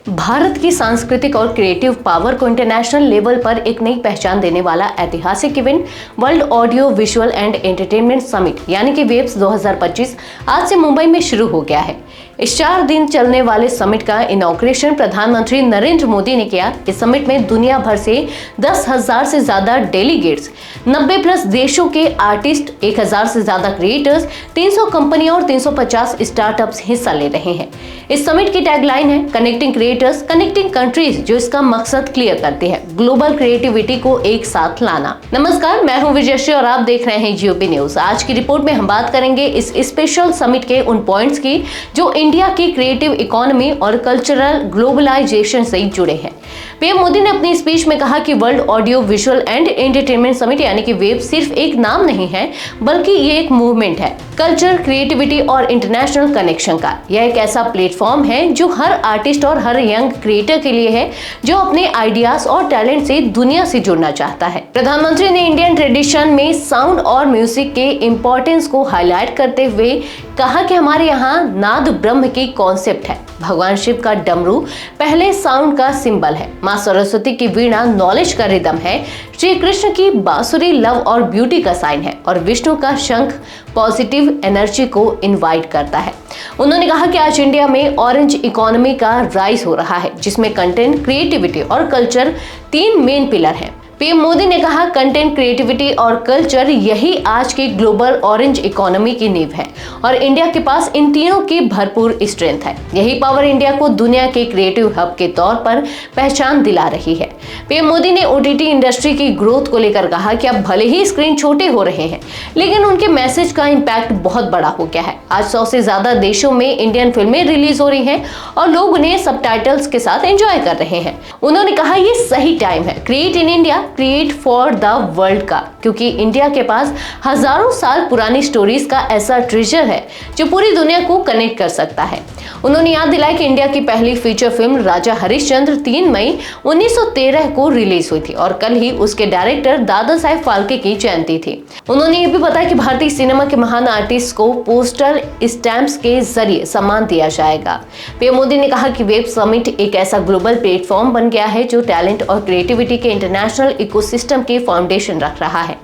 भारत की सांस्कृतिक और क्रिएटिव पावर को इंटरनेशनल लेवल पर एक नई पहचान देने वाला ऐतिहासिक event world audio visual and entertainment summit यानी कि वेब्स 2025 आज से मुंबई में शुरू हो गया है। इस 4 दिन चलने वाले समिट का इनॉग्रेशन प्रधानमंत्री नरेंद्र मोदी ने किया। इस समिट में दुनिया भर से 10,000 से ज्यादा डेलीगेट्स, 90+ देशों के आर्टिस्ट, 1,000 से ज्यादा क्रिएटर्स, 300 कंपनियां और 350 स्टार्टअप्स हिस्सा ले रहे हैं। इस समिट की टैगलाइन है कनेक्टिंग क्रिएटर्स, कनेक्टिंग कंट्रीज, जो इसका मकसद क्लियर करती है, ग्लोबल क्रिएटिविटी को एक साथ लाना। नमस्कार, मैं हूं विजयश्री और आप देख रहे हैं जीओबी न्यूज। आज की रिपोर्ट में हम बात करेंगे इस स्पेशल समिट के उन पॉइंट्स की जो इंडिया की क्रिएटिव इकोनॉमी और कल्चरल ग्लोबलाइजेशन से जुड़े हैं। पीएम मोदी ने अपनी स्पीच में कहा कि world audio visual and entertainment summit यानी कि वेब सिर्फ एक नाम नहीं है, बल्कि ये एक मूवमेंट है कल्चर, क्रिएटिविटी और इंटरनेशनल कनेक्शन का। यह एक ऐसा प्लेटफॉर्म है जो हर आर्टिस्ट और हर यंग क्रिएटर के लिए है जो अपने आइडियाज और टैलेंट से दुनिया से जुड़ना चाहता है। प्रधानमंत्री ने इंडियन ट्रेडिशन में साउंड और म्यूजिक के इंपॉर्टेंस को हाईलाइट करते हुए कहा कि हमारे यहाँ नाद ब्रह्म की कॉन्सेप्ट है। भगवान शिव का डमरू पहले साउंड का सिंबल है, माँ सरस्वती की वीणा नॉलेज का रिदम है, श्री कृष्ण की बांसुरी लव और ब्यूटी का साइन है और विष्णु का शंख पॉजिटिव एनर्जी को इनवाइट करता है। उन्होंने कहा कि आज इंडिया में ऑरेंज इकोनॉमी का राइज हो रहा है, जिसमें कंटेंट, क्रिएटिविटी और कल्चर 3 मेन पिलर हैं। पीएम मोदी ने कहा कंटेंट, क्रिएटिविटी और कल्चर यही आज की ग्लोबल ऑरेंज इकोनॉमी की नींव है और इंडिया के पास इन तीनों की भरपूर स्ट्रेंथ है। यही पावर इंडिया को दुनिया के क्रिएटिव हब के तौर पर पहचान दिला रही है। पीएम मोदी ने ओटीटी इंडस्ट्री की ग्रोथ को लेकर कहा कि अब भले ही स्क्रीन छोटे हो रहे हैं, लेकिन उनके मैसेज का इम्पैक्ट बहुत बड़ा हो गया है। आज 100 से ज्यादा देशों में इंडियन फिल्में रिलीज हो रही हैं और लोग उन्हें सबटाइटल्स के साथ एंजॉय कर रहे हैं। उन्होंने कहा ये सही टाइम है create in India, create for the world का, क्योंकि इंडिया के पास हजारों साल पुरानी स्टोरीज का ऐसा ट्रेजर है जो पूरी दुनिया को कनेक्ट कर सकता है। उन्होंने याद दिलाया कि इंडिया की पहली फीचर फिल्म राजा हरिश्चंद्र 3 मई 1913 को रिलीज हुई थी और कल ही उसके डायरेक्टर दादा साहेब फाल्के की जयंती थी। उन्होंने ये भी बताया कि भारतीय सिनेमा के महान आर्टिस्ट को पोस्टर स्टैम्प्स के जरिए सम्मान दिया जाएगा। पीएम मोदी ने कहा कि वेब समिट एक ऐसा ग्लोबल प्लेटफॉर्म बन गया है जो टैलेंट और क्रिएटिविटी के इंटरनेशनल इकोसिस्टम के फाउंडेशन रख रहा है।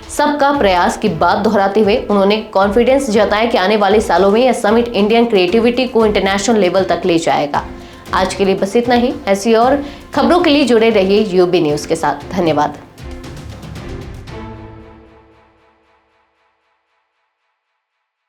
सबका प्रयास की बात दोहराते हुए उन्होंने कॉन्फिडेंस जताया कि आने वाले सालों में यह समिट इंडियन क्रिएटिविटी को इंटरनेशनल लेवल तक ले जाएगा। आज के लिए बस इतना ही। ऐसी और खबरों के लिए जुड़े रहिए यूबी न्यूज के साथ। धन्यवाद।